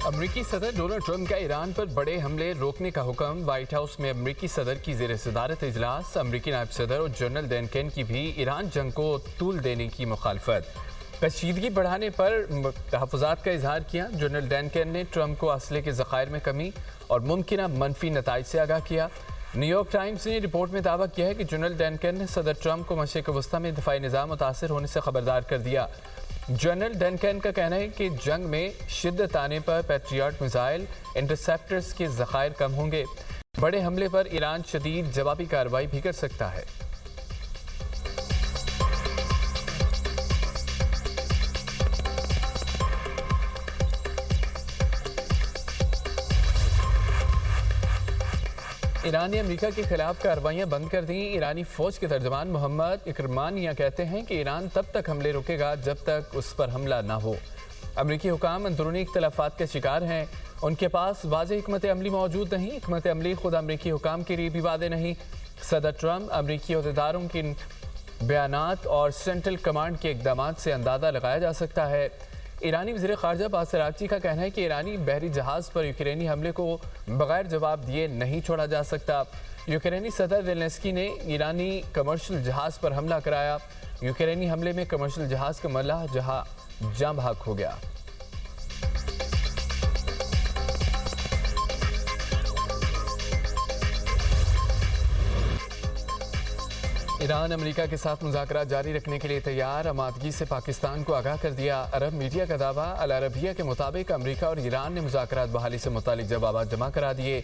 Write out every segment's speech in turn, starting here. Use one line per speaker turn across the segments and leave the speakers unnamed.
अमरीकी सदर Donald Trump का ईरान पर बड़े हमले रोकने का हुक्म। व्हाइट हाउस में अमरीकी सदर की जेर सदारत इजलास। अमरीकी नायब सदर और जनरल डैन केन की भी ईरान जंग को तूल देने की मुखालफत। कशीदगी बढ़ाने पर तहफ़्फ़ुज़ात का इजहार किया। जनरल डैन केन ने ट्रंप को असले के ज़खायर में कमी और मुमकिन मनफी नताइज से आगाह किया। न्यूयॉर्क टाइम्स ने रिपोर्ट में दावा किया है कि जनरल डैन केन ने सदर ट्रंप को मशरिक़ वस्ता में दिफाई निज़ाम मुतासर होने से खबरदार कर दिया। जनरल डैन केन का कहना है कि जंग में शिद्दत आने पर पैट्रियट मिसाइल इंटरसेप्टर्स के ज़खायर कम होंगे। बड़े हमले पर ईरान शदीद जवाबी कार्रवाई भी कर सकता है। ईरान ने अमेरिका के खिलाफ कार्रवाइयां बंद कर दी। ईरानी फौज के तर्जमान मोहम्मद इकरमानिया कहते हैं कि ईरान तब तक हमले रोकेगा जब तक उस पर हमला न हो। अमेरिकी हुकाम अंदरूनी इख्तलाफात के शिकार हैं। उनके पास वाज़ेह हिकमत अमली मौजूद नहीं। हिकमत अमली खुद अमेरिकी हुकाम के लिए भी वादे नहीं। सदर ट्रंप अमेरिकी अहदेदारों के बयानात और सेंट्रल कमांड के इकदाम से अंदाज़ा लगाया जा सकता है। ईरानी वज़ीर ख़ारजा अब्बास अराग़ची का कहना है कि ईरानी बहरी जहाज़ पर यूक्रेनी हमले को बगैर जवाब दिए नहीं छोड़ा जा सकता। यूक्रेनी सदर ज़ेलेंस्की ने ईरानी कमर्शियल जहाज़ पर हमला कराया। यूक्रेनी हमले में कमर्शियल जहाज़ का मल्लाह जाँ बहक हो गया। ईरान अमेरिका के साथ मुज़ाकरात जारी रखने के लिए तैयार। आमादगी से पाकिस्तान को आगाह कर दिया। अरब मीडिया का दावा। अल अरबिया के मुताबिक अमेरिका और ईरान ने मुज़ाकरात बहाली से मुतालिक जवाब जमा करा दिए।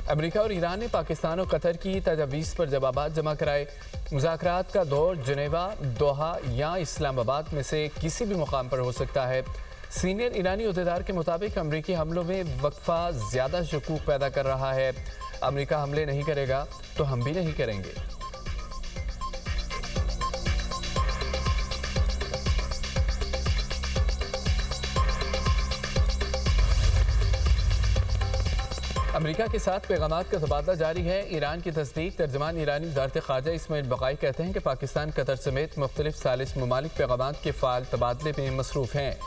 अमेरिका और ईरान ने पाकिस्तान और कतर की तजवीज़ पर जवाब जमा कराए। मुज़ाकरात का दौर जनेवा, दोहा या इस्लामाबाद में से किसी भी मुकाम पर हो सकता है। सीनियर ईरानी अहदेदार के मुताबिक अमेरिकी हमलों में वक्फा ज़्यादा शकूक पैदा कर रहा है। अमेरिका हमले नहीं करेगा तो हम भी नहीं करेंगे। अमेरिका के साथ पैगामात का तबादला जारी है। ईरान की तस्दीक। तर्जमान ईरानी वज़ारत ख़ारजा इस्माइल बक़ाई कहते हैं कि पाकिस्तान, कतर समेत मुख्तलिफ सालिस ममालिक पैगामात के फ़ाल तबादले में मसरूफ़ हैं।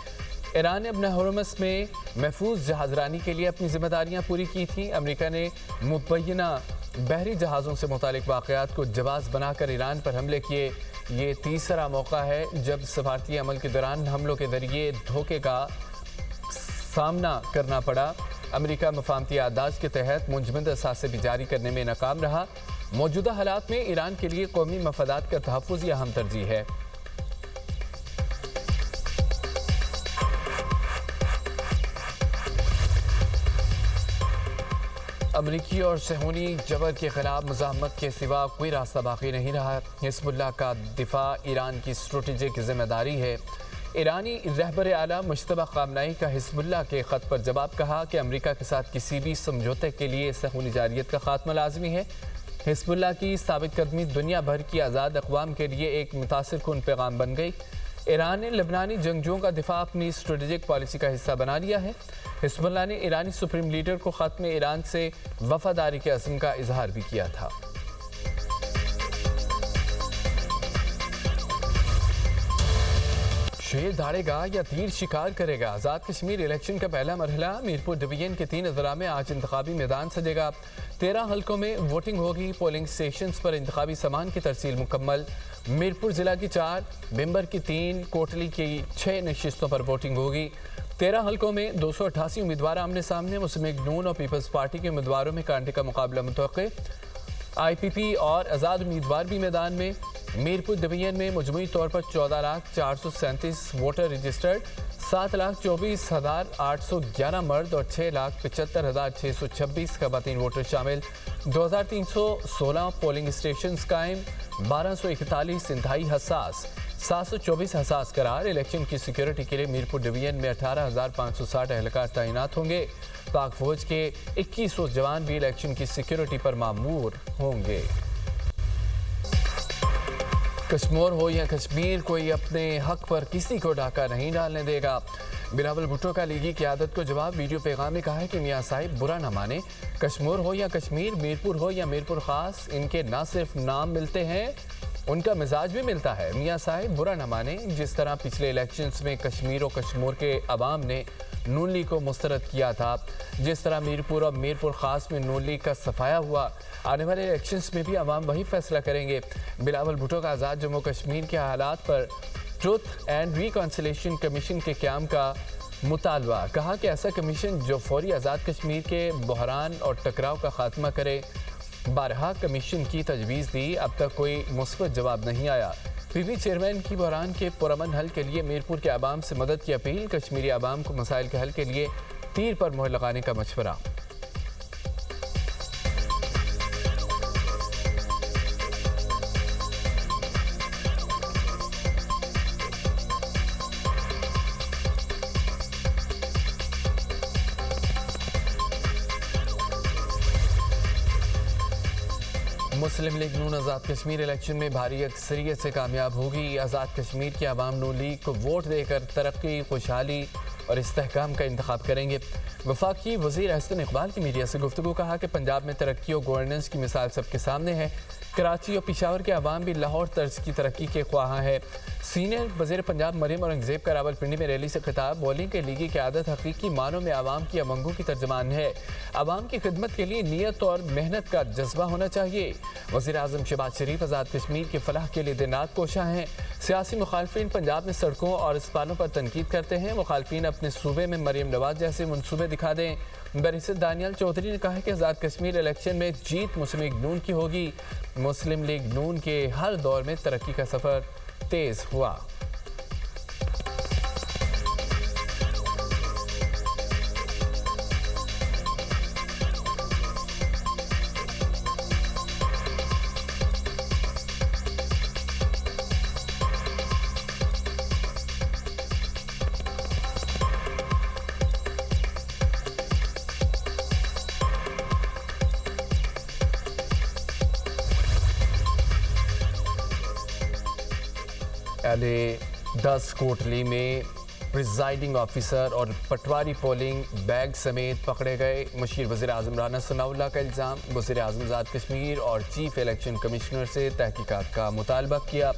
ईरान ने अपना हुरमस में महफूज जहाज़रानी के लिए अपनी जिम्मेदारियाँ पूरी की थी। अमेरिका ने मुबैना बहरी जहाज़ों से मुतालिक वाक़यात को जवाज़ बनाकर ईरान पर हमले किए। ये तीसरा मौका है जब सफारती अमल के दौरान हमलों के ज़रिए धोखे का सामना करना पड़ा। अमेरिका मफाहमती आदाज के तहत मुंजमद असासे भी जारी करने में नाकाम रहा। मौजूदा हालात में ईरान के लिए कौमी मफादात का तहफ़्फ़ुज़ ही अहम तरजीह है। अमरीकी और सहूनी जबर के खिलाफ मुज़ाहमत के सिवा कोई रास्ता बाकी नहीं रहा। हिज़्बुल्लाह का दिफा ईरान की स्ट्रेटेजिक जिम्मेदारी है। ईरानी रहबर आला मुश्तबा ख़ामनेई का हिज़्बुल्लाह के ख़त पर जवाब कहा कि अमेरिका के साथ किसी भी समझौते के लिए सहूनी जारियत का खात्मा लाजमी है। हिज़्बुल्लाह की साबित कदमी दुनिया भर की आज़ाद अक़वाम के लिए एक मुतासिर कुन पैगाम बन गई। ईरान ने लबनानी जंगजुओं का दिफा अपनी स्ट्रेटेजिक पॉलिसी का हिस्सा बना लिया है। हिज़्बुल्लाह ने ईरानी सुप्रीम लीडर को ख़त में ईरान से वफ़ादारी के अज़्म का इजहार भी किया था। शेर धाड़ेगा या तीर शिकार करेगा। आज़ाद कश्मीर इलेक्शन का पहला मरहला मीरपुर डिवीजन के 3 अजला में आज इंतखाबी मैदान सजेगा। 13 हल्कों में वोटिंग होगी। पोलिंग स्टेशंस पर इंतखाबी सामान की तरसील मुकम्मल। मीरपुर जिला की 4, बिम्बर की 3, कोटली की 6 नशिस्तों पर वोटिंग होगी। 13 हल्कों में 288 उम्मीदवार आमने सामने। मुस्लिम लीग नून और पीपल्स पार्टी के उम्मीदवारों में कांटे का मुकाबला मुतवक्के। IPP और आज़ाद उम्मीदवार भी मैदान में। मीरपुर डिवीजन में मजमूई तौर पर 14,437 वोटर रजिस्टर्ड। 7,24,811 मर्द और 6,75,626 ख़वातीन वोटर शामिल। 2,316 पोलिंग स्टेशन कायम। 1,241 इंतहाई हसास, 724 हसास करार। इलेक्शन की सिक्योरिटी के लिए मीरपुर डिवीजन में 18,560 एहलकार तैनात होंगे। पाक फौज के 2100 जवान भी इलेक्शन की सिक्योरिटी पर मामूर होंगे। कश्मीर हो या कश्मीर, कोई अपने हक पर किसी को डाका नहीं डालने देगा। बिलावल भुट्टो का लीगी क़यादत को जवाब। वीडियो पैगाम में कहा है कि मियाँ साहिब बुरा ना माने, कश्मीर हो या कश्मीर, मीरपुर हो या मीरपुर ख़ास, इनके ना सिर्फ नाम मिलते हैं उनका मिजाज भी मिलता है। मियाँ साहिब बुरा न माने, जिस तरह पिछले इलेक्शंस में कश्मीर और कश्मीर के अवाम ने नून लीग को मुस्तरद किया था, जिस तरह मीरपुर और मीरपुर खास में नून लीग का सफाया हुआ, आने वाले इलेक्शंस में भी अवाम वही फैसला करेंगे। बिलावल भुट्टो का आज़ाद जम्मू कश्मीर के हालात पर ट्रुथ एंड रिकॉन्सिलेशन कमीशन के क़याम का मुतालबा। कहा कि ऐसा कमीशन जो फौरी आज़ाद कश्मीर के बहरान और टकराव का खात्मा करे। बारहा कमीशन की तजवीज़ दी, अब तक कोई मुस्बत जवाब नहीं आया। पीपी चेयरमैन की बहरान के पुरअमन हल के लिए मीरपुर के अवाम से मदद की अपील। कश्मीरी अवाम को मसाइल के हल के लिए तीर पर मोहर लगाने का मशवरा। मुस्लिम लीग नून आज़ाद कश्मीर इलेक्शन में भारी अक्सरियत से कामयाब होगी। आज़ाद कश्मीर के अवाम नून लीग को वोट देकर तरक्की, खुशहाली और इस्तेहकाम का इंतखाब करेंगे। वफाकी वज़ीर अहसन इकबाल की मीडिया से गुफ्तगू। कहा कि पंजाब में तरक्की और गवर्नेंस की मिसाल सबके सामने है। कराची और पिशावर के अवाम भी लाहौर तर्ज की तरक्की के ख्वाह है। सीनियर वज़ीर पंजाब मरियम औरंगज़ेब का रावलपिंडी में रैली से खिताब। बोली कि लीगी क़यादत हकीकी मानों में आवाम की अमंगों की तर्जमान है। आवाम की खिदमत के लिए नीयत और मेहनत का जज्बा होना चाहिए। वज़ीर आज़म शहबाज शरीफ आज़ाद कश्मीर की फलाह के लिए दिन रात कोशा हैं। सियासी मुखालफिन पंजाब में सड़कों और अस्पतालों पर तनकीद करते हैं। मुखालफिन अपने सूबे में मरियम नवाज जैसे मनसूबे दिखा दें। बैरिस्टर दानियल चौधरी ने कहा कि आज़ाद कश्मीर इलेक्शन में जीत मुस्लिम लीग नून की होगी। मुस्लिम लीग नून के हर दौर में तरक्की का सफ़र तेज़ हुआ। LA-10 कोटली में प्रिजाइडिंग ऑफिसर और पटवारी पोलिंग बैग समेत पकड़े गए। मुशीर वज़ीर आज़म राना सनाउल्लाह का इल्ज़ाम। वज़ीर आज़म आज़ाद कश्मीर और चीफ इलेक्शन कमिश्नर से तहकीकात का मुतालबा किया।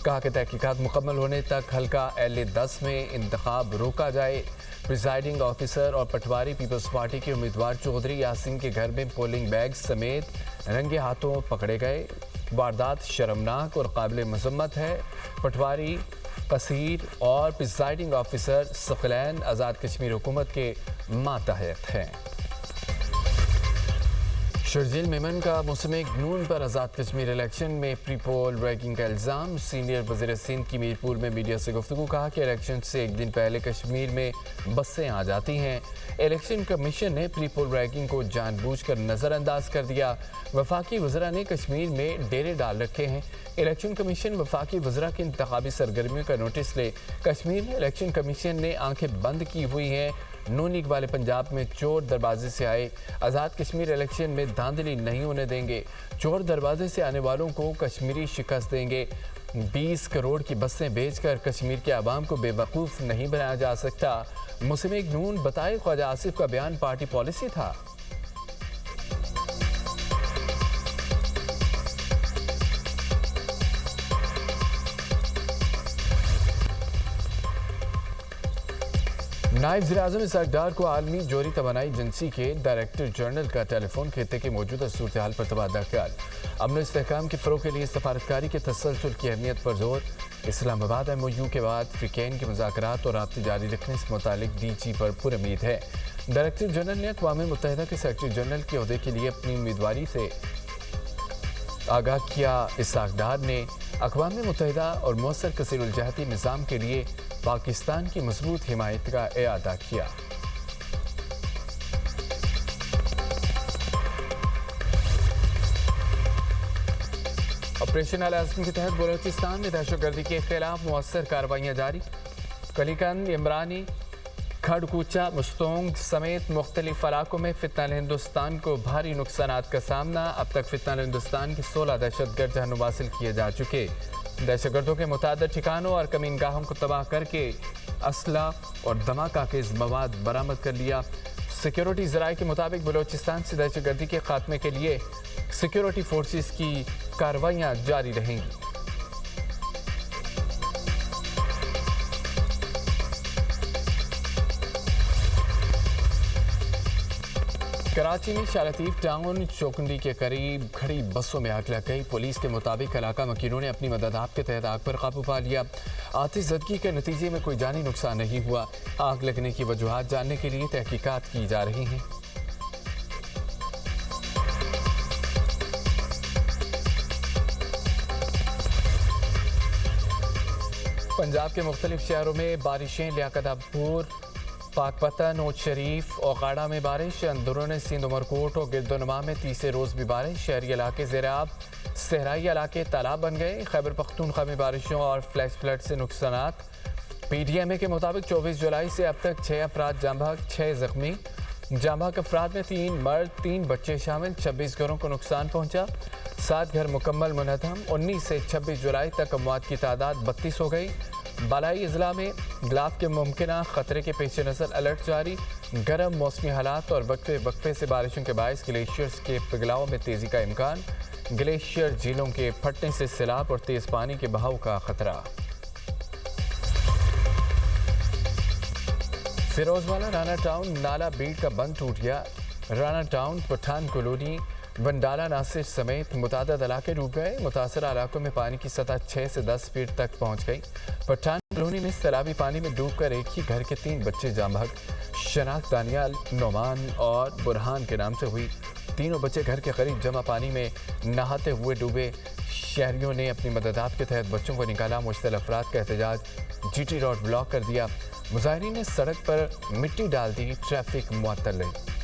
कहा कि तहकीकात मुकम्मल होने तक हल्का LA-10 में इंतखाब रोका जाए। प्रिजाइडिंग ऑफिसर और पटवारी पीपल्स पार्टी के उम्मीदवार चौधरी यासीन के घर में पोलिंग बैग समेत रंगे हाथों पकड़े गए। वारदात शर्मनाक और काबिल मजम्मत है। पटवारी, कसीर और प्रिजाइडिंग ऑफिसर सकलैन आज़ाद कश्मीर हुकूमत के मातहत हैं। शर्जील मेमन का मुस्लिम लीग नून पर आज़ाद कश्मीर इलेक्शन में प्री पोल रैगिंग का इल्ज़ाम। सीनियर वज़ीर सिंध की मीरपुर में मीडिया से गुफ्तगू। कहा कि इलेक्शन से एक दिन पहले कश्मीर में बसें आ जाती हैं। इलेक्शन कमीशन ने प्री पोल रैगिंग को जानबूझकर नज़रअंदाज कर दिया। वफाकी वज़रा ने कश्मीर में डेरे डाल रखे हैं। इलेक्शन कमीशन वफाकी वज़रा की इंतखाबी सरगर्मियों का नोटिस ले। कश्मीर में इलेक्शन कमीशन ने आंखें बंद की हुई हैं। नून लीग वाले पंजाब में चोर दरवाजे से आए। आज़ाद कश्मीर इलेक्शन में धांधली नहीं होने देंगे। चोर दरवाजे से आने वालों को कश्मीरी शिकस्त देंगे। 20 करोड़ की बसें बेचकर कश्मीर के अवाम को बेवकूफ़ नहीं बनाया जा सकता। मुस्लिम लीग नून बताए ख्वाजा आसिफ का बयान पार्टी पॉलिसी था। नायब वज़ीर-ए-आज़म इसहाक़ डार को आलमी जोहरी तवानाई एजेंसी के डायरेक्टर जनरल का टेलीफोन खित्ते की मौजूदा सूरत हाल पर तबादला ख्याल। अमन और इस्तेहकाम के फ़रोग़ के लिए सफारतकारी के तसलसल की अहमियत पर जोर। इस्लामाबाद MOU के बाद फ़िकैन के मुज़ाकरात और राब्ते जारी रखने से मुतालिक DG पर पूरी उम्मीद है। डायरेक्टर जनरल ने अक़वाम मुत्तहिदा के सेक्रेटरी जनरल के ओहदे के लिए अपनी उम्मीदवारी से आगाह किया। इसहाक़ डार ने अक़वाम मुत्तहिदा और मौसर कसीरुल-जहती निज़ाम के लिए पाकिस्तान की मजबूत हिमायत का इआदा किया। ऑपरेशन अल-आज़म के तहत बलोचिस्तान में दहशतगर्दी के खिलाफ मुअस्सर कार्रवाइयाँ जारी। कलीकंद, इमरानी, खड़कूचा, मुस्तोंग समेत मुख्तलिफ इलाकों में फितना हिंदुस्तान को भारी नुकसानात का सामना। अब तक फितना हिंदुस्तान के 16 दहशतगर्द जहनुम हासिल किए जा चुके। दहशतगर्दों के मुतादिद ठिकानों और कमीनगाहों को तबाह करके असला और धमाका के मवाद बरामद कर लिया। सिक्योरिटी ज़राए के मुताबिक बलोचिस्तान से दहशतगर्दी के खात्मे के लिए सिक्योरिटी फोर्सेस की कार्रवाइयाँ जारी रहेंगी। कराची में शालतीफ टाउन चौकुंडी के करीब खड़ी बसों में आग लग गई। पुलिस के मुताबिक इलाका मकीनों ने अपनी मदद आप के तहत आग पर काबू पा लिया। आतिशज़दगी के नतीजे में कोई जानी नुकसान नहीं हुआ। आग लगने की वजूहात जानने के लिए तहकीकात की जा रही हैं। पंजाब के मुख्तलिफ शहरों में बारिशें। लियाकतपुर, पाकपतन, नोज शरीफ और गाड़ा में बारिश। अंदरून सिंध, उमरकोट और गिरदोनमा में तीसरे रोज़ भी बारिश। शहरी इलाके ज़ेराब, सहराई इलाके तालाब बन गए। खैबर पख्तूनख्वा में बारिशों और फ्लैश फ्लड से नुकसानात। PDMA के मुताबिक 24 जुलाई से अब तक 6 अफराद जाँ बहक, 6 ज़ख्मी। जाँ बहक अफराद में 3 मर्द, 3 बच्चे शामिल। 26 घरों को नुकसान पहुँचा। 7 घर मुकम्मल मुनहदम। 19 से 26 जुलाई तक अमवात की तादाद 32 हो गई। बालाई अजला में गिलाफ के मुमकिन खतरे के पेश नज़र अलर्ट जारी। गर्म मौसमी हालात और वक्फे वक्फे से बारिशों के बायस ग्लेशियर्स के पिघलाव में तेज़ी का इम्कान। ग्लेशियर झीलों के फटने से सैलाब और तेज़ पानी के बहाव का खतरा। फिरोजवाला राना टाउन नाला बीट का बंद टूट गया। राना टाउन, पठान कॉलोनी, वंडाला नासिर समेत मुतादद इलाके डूब गए। मुतासरा इलाकों में पानी की सतह 6 से 10 फीट तक पहुंच गई। पठान कॉलोनी में सैलाबी पानी में डूबकर एक ही घर के 3 बच्चे जाँ बहक। शनाख्त दानियाल, नोमान और बुरहान के नाम से हुई। तीनों बच्चे घर के करीब जमा पानी में नहाते हुए डूबे। शहरियों ने अपनी मदद आप के तहत बच्चों को निकाला। मुश्तल अफराद का एहतजाज। GT रोड ब्लॉक कर दिया। मुजाहिरीन ने सड़क पर मिट्टी डाल दी। ट्रैफिक मुअत्तल रही।